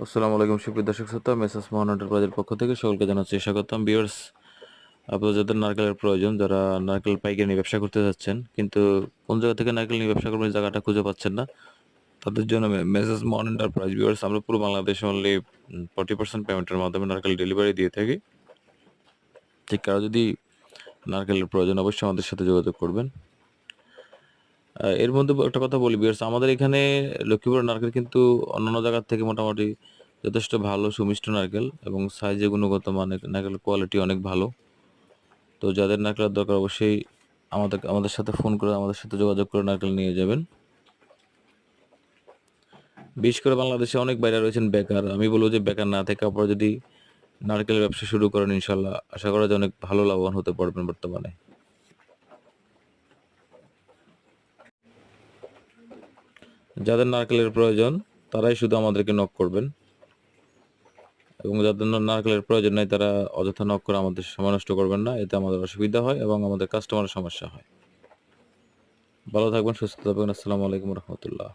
আসসালামু আলাইকুম সুপ্রিয় দর্শক শ্রোতা, মেসার্স মোহন এন্টারপ্রাইজের পক্ষ থেকে সকলকে জানাচ্ছি স্বাগতম। ভিউয়ার্স, আপনাদের যাদের নারকেলের প্রয়োজন, যারা নারকেল পাইকারি নিয়ে ব্যবসা করতে যাচ্ছেন কিন্তু কোন জায়গা থেকে নারকেল নিয়ে ব্যবসা করবেন এই জায়গাটা খুঁজে পাচ্ছেন না, তাদের জন্য মেসার্স মোহন এন্টারপ্রাইজ। ভিউয়ার্স, আমরা পুরো বাংলাদেশে অনলি 40% পেমেন্টের মাধ্যমে নারকেল ডেলিভারি দিয়ে থাকি। ঠিক কারো যদি নারকেলের প্রয়োজন অবশ্যই আমাদের সাথে যোগাযোগ করবেন। এর মধ্যে একটা কথা বলি ভিউয়ার্স, আমাদের এখানে লক্ষ্মীপুরের নারকেল কিন্তু অন্যান্য জায়গার থেকে মোটামুটি যথেষ্ট ভালো সুমিষ্ট নারকেল এবং সাইজে গুণগত মানে নারকেলের কোয়ালিটি অনেক ভালো। তো যাদের নারকেলের দরকার অবশ্যই আমাদের সাথে ফোন করে আমাদের সাথে যোগাযোগ করে নারকেল নিয়ে যাবেন। বিশেষ করে বাংলাদেশে অনেক বাইরে রয়েছেন বেকার, আমি বলবো যে বেকার না থেকে আপনারা যদি নারকেলের ব্যবসা শুরু করেন ইনশাল্লাহ আশা করা যায় অনেক ভালো লাভবান হতে পারবেন। বর্তমানে যাদের নারকেলের প্রয়োজন তারাই শুধু আমাদেরকে নক করবেন, এবং যাদের নারকেলের প্রয়োজন নাই তারা অযথা নক করে আমাদের সময় নষ্ট করবেন না, এতে আমাদের অসুবিধা হয় এবং আমাদের কাস্টমারের সমস্যা হয়। ভালো থাকবেন, সুস্থ থাকবেন। আসসালামু আলাইকুম রহমতুল্লাহ।